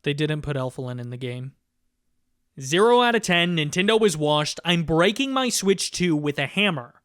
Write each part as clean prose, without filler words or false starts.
They didn't put Elfilin in the game. 0 out of 10, Nintendo is washed. I'm breaking my Switch 2 with a hammer.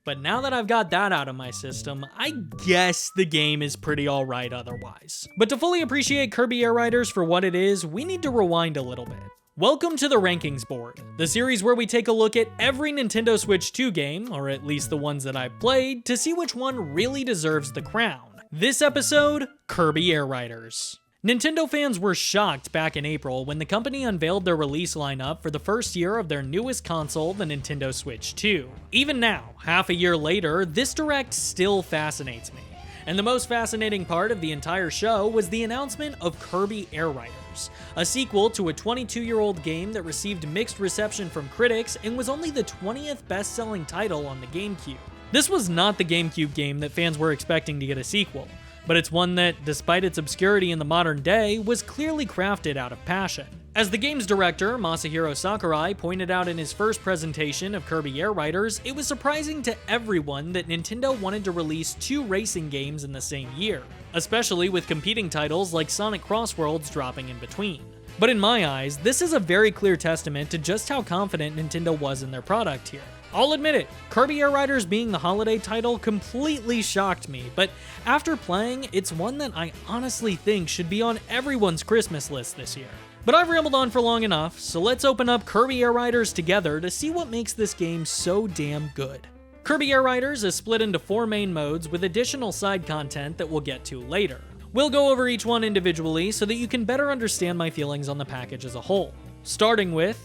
But now that I've got that out of my system, I guess the game is pretty alright otherwise. But to fully appreciate Kirby Air Riders for what it is, we need to rewind a little bit. Welcome to the Rankings Board, the series where we take a look at every Nintendo Switch 2 game, or at least the ones that I've played, to see which one really deserves the crown. This episode, Kirby Air Riders. Nintendo fans were shocked back in April when the company unveiled their release lineup for the first year of their newest console, the Nintendo Switch 2. Even now, half a year later, this direct still fascinates me. And the most fascinating part of the entire show was the announcement of Kirby Air Riders, a sequel to a 22-year-old game that received mixed reception from critics and was only the 20th best-selling title on the GameCube. This was not the GameCube game that fans were expecting to get a sequel, but it's one that, despite its obscurity in the modern day, was clearly crafted out of passion. As the game's director, Masahiro Sakurai, pointed out in his first presentation of Kirby Air Riders, it was surprising to everyone that Nintendo wanted to release 2 racing games in the same year, especially with competing titles like Sonic Crossworlds dropping in between. But in my eyes, this is a very clear testament to just how confident Nintendo was in their product here. I'll admit it, Kirby Air Riders being the holiday title completely shocked me, but after playing, it's one that I honestly think should be on everyone's Christmas list this year. But I've rambled on for long enough, so let's open up Kirby Air Riders together to see what makes this game so damn good. Kirby Air Riders is split into 4 main modes with additional side content that we'll get to later. We'll go over each one individually so that you can better understand my feelings on the package as a whole. Starting with...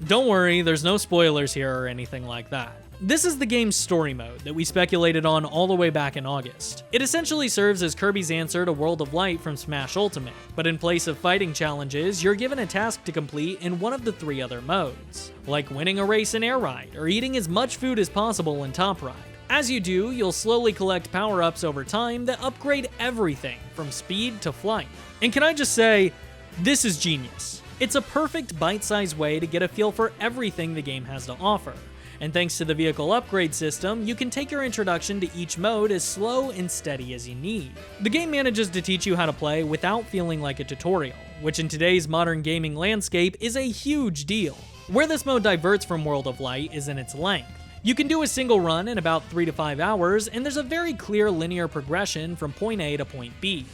Don't worry, there's no spoilers here or anything like that. This is the game's story mode that we speculated on all the way back in August. It essentially serves as Kirby's answer to World of Light from Smash Ultimate, but in place of fighting challenges, you're given a task to complete in one of the 3 other modes, like winning a race in Air Ride or eating as much food as possible in Top Ride. As you do, you'll slowly collect power-ups over time that upgrade everything from speed to flight. And can I just say, this is genius. It's a perfect bite-sized way to get a feel for everything the game has to offer. And thanks to the vehicle upgrade system, you can take your introduction to each mode as slow and steady as you need. The game manages to teach you how to play without feeling like a tutorial, which in today's modern gaming landscape is a huge deal. Where this mode diverts from World of Light is in its length. You can do a single run in about 3 to 5 hours, and there's a very clear linear progression from point A to point B,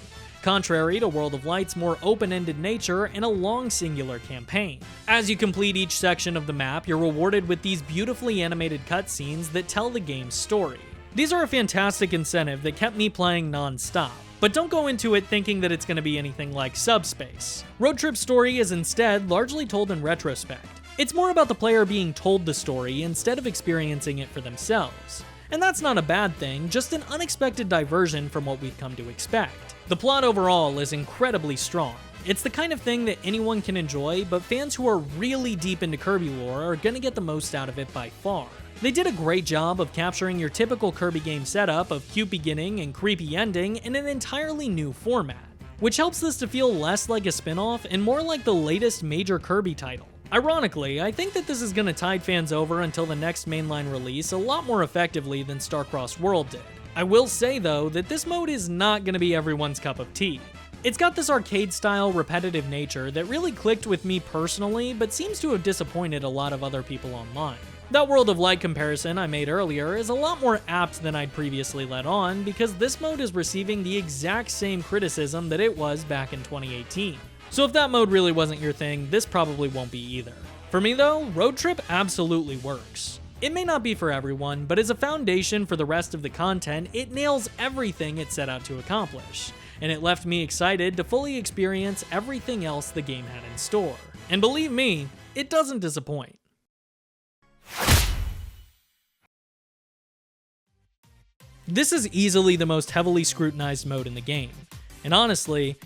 contrary to World of Light's more open-ended nature and a long singular campaign. As you complete each section of the map, you're rewarded with these beautifully animated cutscenes that tell the game's story. These are a fantastic incentive that kept me playing non-stop, but don't go into it thinking that it's going to be anything like Subspace. Road Trip's story is instead largely told in retrospect. It's more about the player being told the story instead of experiencing it for themselves. And that's not a bad thing, just an unexpected diversion from what we've come to expect. The plot overall is incredibly strong. It's the kind of thing that anyone can enjoy, but fans who are really deep into Kirby lore are gonna get the most out of it by far. They did a great job of capturing your typical Kirby game setup of cute beginning and creepy ending in an entirely new format, which helps this to feel less like a spin-off and more like the latest major Kirby title. Ironically, I think that this is going to tide fans over until the next mainline release a lot more effectively than Starcross World did. I will say though that this mode is not going to be everyone's cup of tea. It's got this arcade-style repetitive nature that really clicked with me personally, but seems to have disappointed a lot of other people online. That World of Light comparison I made earlier is a lot more apt than I'd previously let on, because this mode is receiving the exact same criticism that it was back in 2018. So if that mode really wasn't your thing, this probably won't be either. For me though, Road Trip absolutely works. It may not be for everyone, but as a foundation for the rest of the content, it nails everything it set out to accomplish, and it left me excited to fully experience everything else the game had in store. And believe me, it doesn't disappoint. This is easily the most heavily scrutinized mode in the game, and honestly,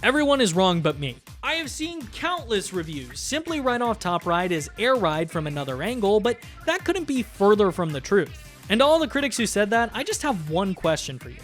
everyone is wrong but me. I have seen countless reviews simply write off Top Ride as Air Ride from another angle, but that couldn't be further from the truth. And to all the critics who said that, I just have one question for you.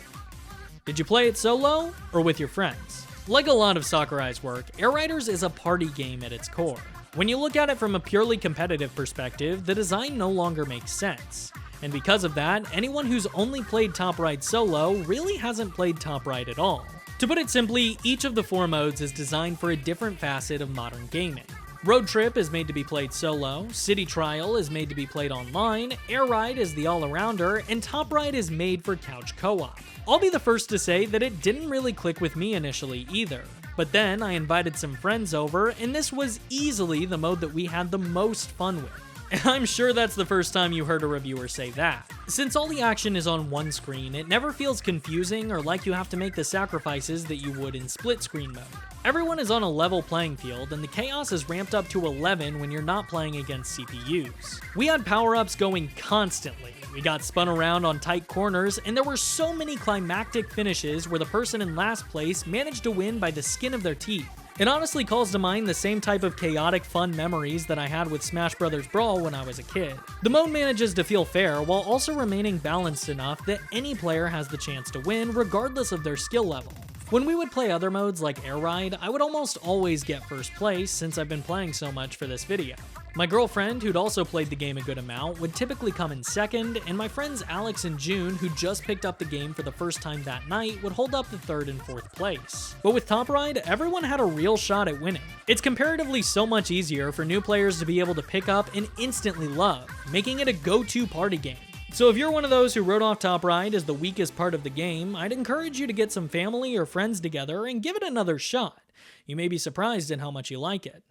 Did you play it solo or with your friends? Like a lot of Sakurai's work, Air Riders is a party game at its core. When you look at it from a purely competitive perspective, the design no longer makes sense. and because of that, anyone who's only played Top Ride solo really hasn't played Top Ride at all. To put it simply, each of the 4 modes is designed for a different facet of modern gaming. Road Trip is made to be played solo, City Trial is made to be played online, Air Ride is the all-arounder, and Top Ride is made for couch co-op. I'll be the first to say that it didn't really click with me initially either. But then I invited some friends over, and this was easily the mode that we had the most fun with. And I'm sure that's the first time you heard a reviewer say that. Since all the action is on one screen, it never feels confusing or like you have to make the sacrifices that you would in split screen mode. Everyone is on a level playing field, and the chaos is ramped up to 11 when you're not playing against CPUs. We had power-ups going constantly. We got spun around on tight corners, and there were so many climactic finishes where the person in last place managed to win by the skin of their teeth. It honestly calls to mind the same type of chaotic fun memories that I had with Smash Bros. Brawl when I was a kid. The mode manages to feel fair while also remaining balanced enough that any player has the chance to win regardless of their skill level. When we would play other modes like Air Ride, I would almost always get first place since I've been playing so much for this video. My girlfriend, who'd also played the game a good amount, would typically come in second, and my friends Alex and June, who just picked up the game for the first time that night, would hold up the 3rd and 4th place. But with Top Ride, everyone had a real shot at winning. It's comparatively so much easier for new players to be able to pick up and instantly love, making it a go-to party game. So if you're one of those who wrote off Top Ride as the weakest part of the game, I'd encourage you to get some family or friends together and give it another shot. You may be surprised at how much you like it.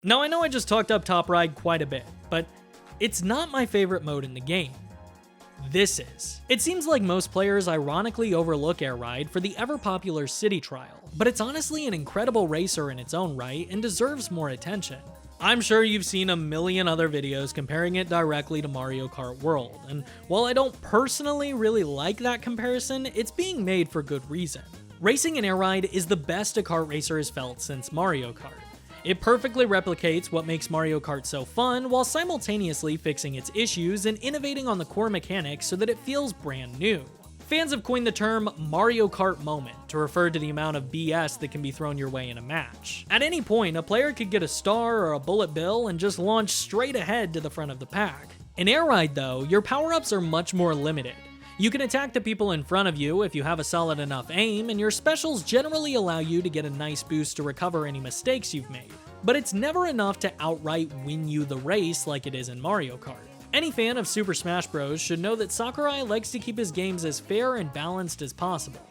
Now I know I just talked up Top Ride quite a bit, but it's not my favorite mode in the game. This is. It seems like most players ironically overlook Air Ride for the ever-popular City Trial, but it's honestly an incredible racer in its own right and deserves more attention. I'm sure you've seen a million other videos comparing it directly to Mario Kart World, and while I don't personally really like that comparison, it's being made for good reason. Racing in Air Ride is the best a kart racer has felt since Mario Kart. It perfectly replicates what makes Mario Kart so fun while simultaneously fixing its issues and innovating on the core mechanics so that it feels brand new. Fans have coined the term Mario Kart moment to refer to the amount of BS that can be thrown your way in a match. At any point, a player could get a star or a bullet bill and just launch straight ahead to the front of the pack. In Air Ride though, your power-ups are much more limited. You can attack the people in front of you if you have a solid enough aim, and your specials generally allow you to get a nice boost to recover any mistakes you've made. But it's never enough to outright win you the race like it is in Mario Kart. Any fan of Super Smash Bros. Should know that Sakurai likes to keep his games as fair and balanced as possible.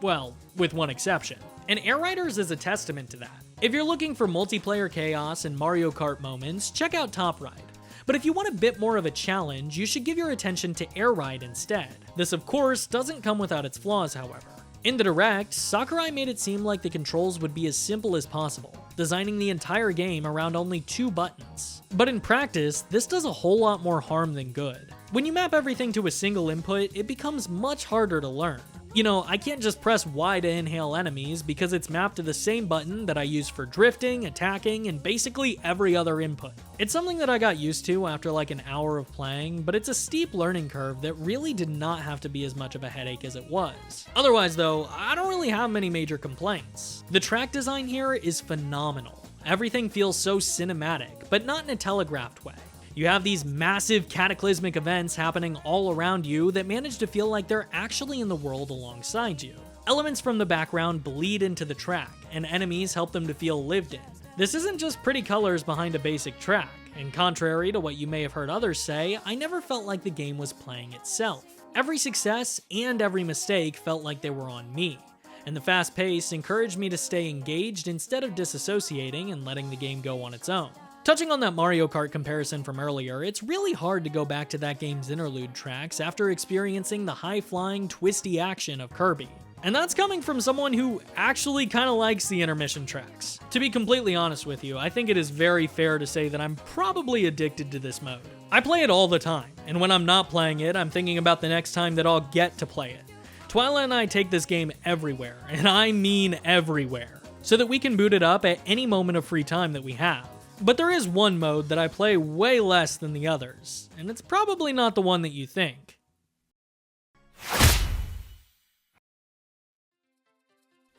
Well, with one exception. And Air Riders is a testament to that. If you're looking for multiplayer chaos and Mario Kart moments, check out Top Ride. But if you want a bit more of a challenge, you should give your attention to Air Ride instead. This of course doesn't come without its flaws, however. In the Direct, Sakurai made it seem like the controls would be as simple as possible, designing the entire game around only 2 buttons. But in practice, this does a whole lot more harm than good. When you map everything to a single input, it becomes much harder to learn. You know, I can't just press Y to inhale enemies because it's mapped to the same button that I use for drifting, attacking, and basically every other input. It's something that I got used to after like an hour of playing, but it's a steep learning curve that really did not have to be as much of a headache as it was. Otherwise though, I don't really have many major complaints. The track design here is phenomenal. Everything feels so cinematic, but not in a telegraphed way. You have these massive cataclysmic events happening all around you that manage to feel like they're actually in the world alongside you. Elements from the background bleed into the track, and enemies help them to feel lived in. This isn't just pretty colors behind a basic track, and contrary to what you may have heard others say, I never felt like the game was playing itself. Every success and every mistake felt like they were on me, and the fast pace encouraged me to stay engaged instead of disassociating and letting the game go on its own. Touching on that Mario Kart comparison from earlier, it's really hard to go back to that game's interlude tracks after experiencing the high-flying, twisty action of Kirby. And that's coming from someone who actually kinda likes the intermission tracks. To be completely honest with you, I think it is very fair to say that I'm probably addicted to this mode. I play it all the time, and when I'm not playing it, I'm thinking about the next time that I'll get to play it. Twyla and I take this game everywhere, and I mean everywhere, so that we can boot it up at any moment of free time that we have. But there is one mode that I play way less than the others, and it's probably not the one that you think.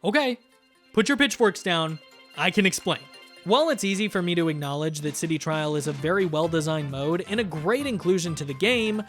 Okay, put your pitchforks down, I can explain. While it's easy for me to acknowledge that City Trial is a very well-designed mode and a great inclusion to the game,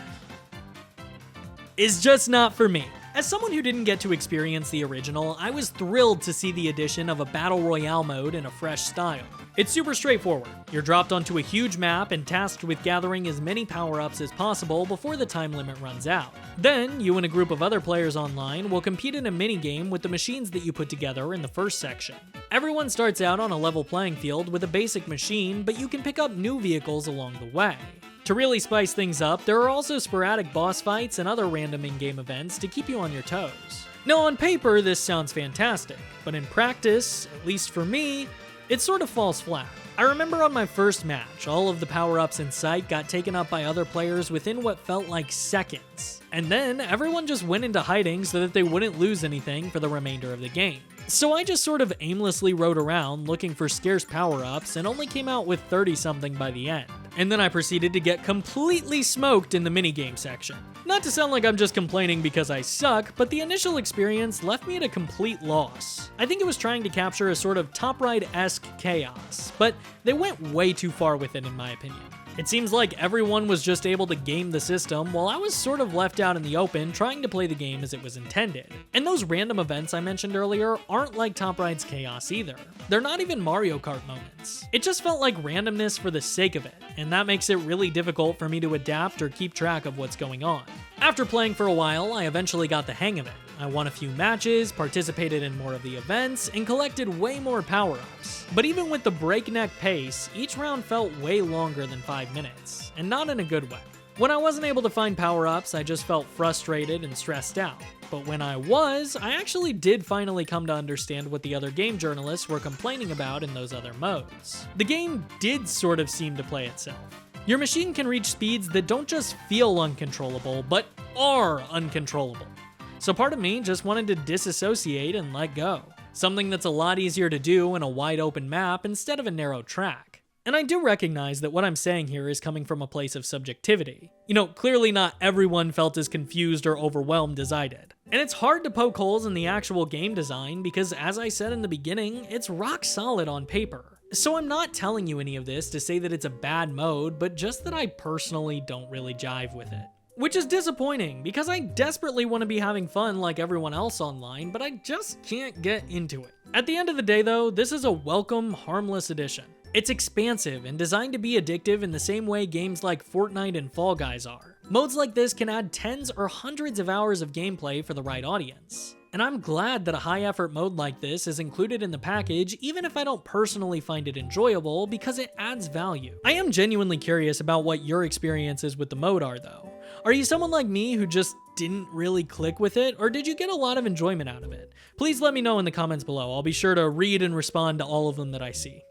it's just not for me. As someone who didn't get to experience the original, I was thrilled to see the addition of a Battle Royale mode in a fresh style. It's super straightforward. You're dropped onto a huge map and tasked with gathering as many power-ups as possible before the time limit runs out. Then, you and a group of other players online will compete in a minigame with the machines that you put together in the first section. Everyone starts out on a level playing field with a basic machine, but you can pick up new vehicles along the way. To really spice things up, there are also sporadic boss fights and other random in-game events to keep you on your toes. Now on paper, this sounds fantastic, but in practice, at least for me, it sort of falls flat. I remember on my first match, all of the power-ups in sight got taken up by other players within what felt like seconds. And then everyone just went into hiding so that they wouldn't lose anything for the remainder of the game. So I just sort of aimlessly rode around looking for scarce power-ups and only came out with 30-something by the end. And then I proceeded to get completely smoked in the minigame section. Not to sound like I'm just complaining because I suck, but the initial experience left me at a complete loss. I think it was trying to capture a sort of Top Ride-esque chaos, but they went way too far with it in my opinion. It seems like everyone was just able to game the system while I was sort of left out in the open trying to play the game as it was intended. And those random events I mentioned earlier aren't like Top Ride's chaos either. They're not even Mario Kart moments. It just felt like randomness for the sake of it, and that makes it really difficult for me to adapt or keep track of what's going on. After playing for a while, I eventually got the hang of it. I won a few matches, participated in more of the events, and collected way more power-ups. But even with the breakneck pace, each round felt way longer than 5 minutes, and not in a good way. When I wasn't able to find power-ups, I just felt frustrated and stressed out. But when I was, I actually did finally come to understand what the other game journalists were complaining about in those other modes. The game did sort of seem to play itself. Your machine can reach speeds that don't just feel uncontrollable, but are uncontrollable. So part of me just wanted to disassociate and let go. Something that's a lot easier to do in a wide open map instead of a narrow track. And I do recognize that what I'm saying here is coming from a place of subjectivity. You know, clearly not everyone felt as confused or overwhelmed as I did. And it's hard to poke holes in the actual game design because, as I said in the beginning, it's rock solid on paper. So I'm not telling you any of this to say that it's a bad mode, but just that I personally don't really jive with it. Which is disappointing, because I desperately want to be having fun like everyone else online, but I just can't get into it. At the end of the day though, this is a welcome, harmless addition. It's expansive and designed to be addictive in the same way games like Fortnite and Fall Guys are. Modes like this can add tens or hundreds of hours of gameplay for the right audience. And I'm glad that a high-effort mode like this is included in the package, even if I don't personally find it enjoyable, because it adds value. I am genuinely curious about what your experiences with the mode are, though. Are you someone like me who just didn't really click with it, or did you get a lot of enjoyment out of it? Please let me know in the comments below. I'll be sure to read and respond to all of them that I see.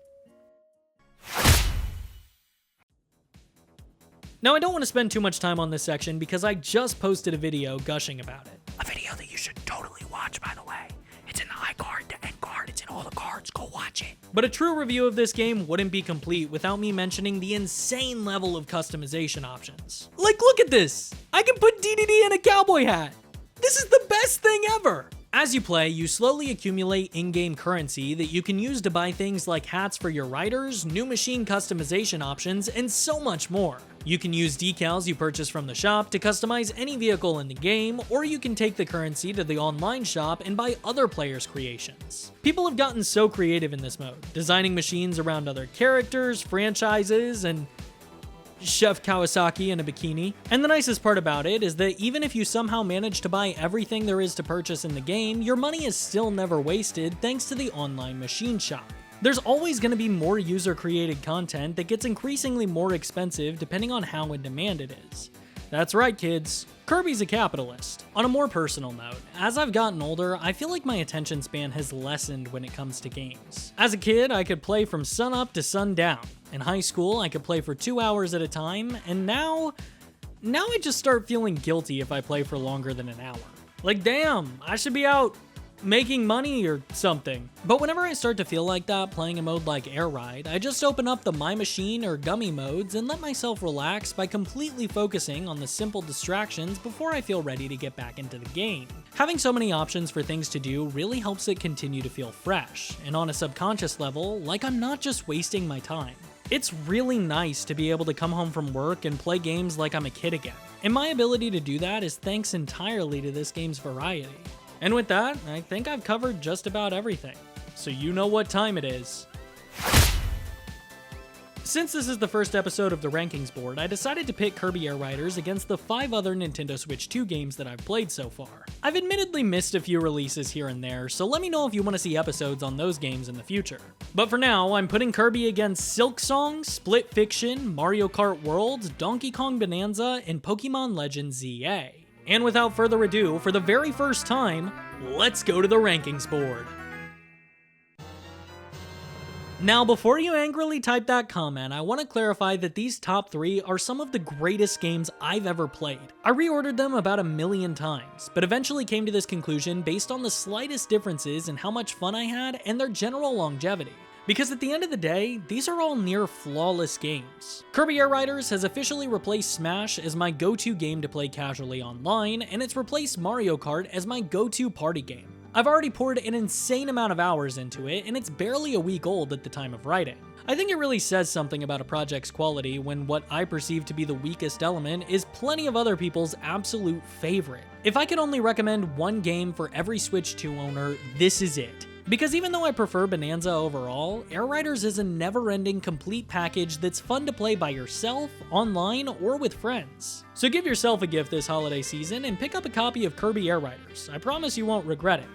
Now, I don't want to spend too much time on this section because I just posted a video gushing about it. A video that you should totally watch, by the way. It's in the iCard, the end card, it's in all the cards, go watch it. But a true review of this game wouldn't be complete without me mentioning the insane level of customization options. Like, look at this! I can put DDD in a cowboy hat! This is the best thing ever! As you play, you slowly accumulate in-game currency that you can use to buy things like hats for your riders, new machine customization options, and so much more. You can use decals you purchase from the shop to customize any vehicle in the game, or you can take the currency to the online shop and buy other players' creations. People have gotten so creative in this mode, designing machines around other characters, franchises, and Chef Kawasaki in a bikini. And the nicest part about it is that even if you somehow manage to buy everything there is to purchase in the game, your money is still never wasted thanks to the online machine shop. There's always going to be more user-created content that gets increasingly more expensive depending on how in demand it is. That's right, kids. Kirby's a capitalist. On a more personal note, as I've gotten older, I feel like my attention span has lessened when it comes to games. As a kid, I could play from sunup to sundown. In high school, I could play for 2 hours at a time, and now I just start feeling guilty if I play for longer than an hour. Like, damn, I should be out making money or something. But whenever I start to feel like that playing a mode like Air Ride, I just open up the My Machine or Gummy modes and let myself relax by completely focusing on the simple distractions before I feel ready to get back into the game. Having so many options for things to do really helps it continue to feel fresh, and on a subconscious level, like I'm not just wasting my time. It's really nice to be able to come home from work and play games like I'm a kid again. And my ability to do that is thanks entirely to this game's variety. And with that, I think I've covered just about everything. So you know what time it is. Since this is the first episode of the rankings board, I decided to pit Kirby Air Riders against the 5 other Nintendo Switch 2 games that I've played so far. I've admittedly missed a few releases here and there, so let me know if you want to see episodes on those games in the future. But for now, I'm putting Kirby against Silk Song, Split Fiction, Mario Kart World, Donkey Kong Bonanza, and Pokemon Legends ZA. And without further ado, for the very first time, let's go to the rankings board. Now, before you angrily type that comment, I want to clarify that these top 3 are some of the greatest games I've ever played. I reordered them about 1,000,000 times, but eventually came to this conclusion based on the slightest differences in how much fun I had and their general longevity. Because at the end of the day, these are all near flawless games. Kirby Air Riders has officially replaced Smash as my go-to game to play casually online, and it's replaced Mario Kart as my go-to party game. I've already poured an insane amount of hours into it, and it's barely a week old at the time of writing. I think it really says something about a project's quality when what I perceive to be the weakest element is plenty of other people's absolute favorite. If I could only recommend one game for every Switch 2 owner, this is it. Because even though I prefer Bonanza overall, Air Riders is a never-ending complete package that's fun to play by yourself, online, or with friends. So give yourself a gift this holiday season and pick up a copy of Kirby Air Riders. I promise you won't regret it.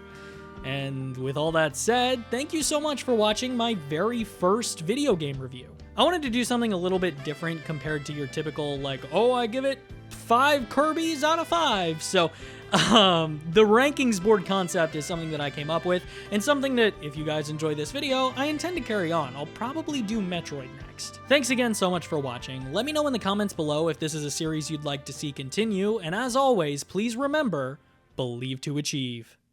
And with all that said, thank you so much for watching my very first video game review. I wanted to do something a little bit different compared to your typical, like, oh, I give it 5 Kirbys out of 5. So, the rankings board concept is something that I came up with, and something that, if you guys enjoy this video, I intend to carry on. I'll probably do Metroid next. Thanks again so much for watching. Let me know in the comments below if this is a series you'd like to see continue, and as always, please remember, believe to achieve.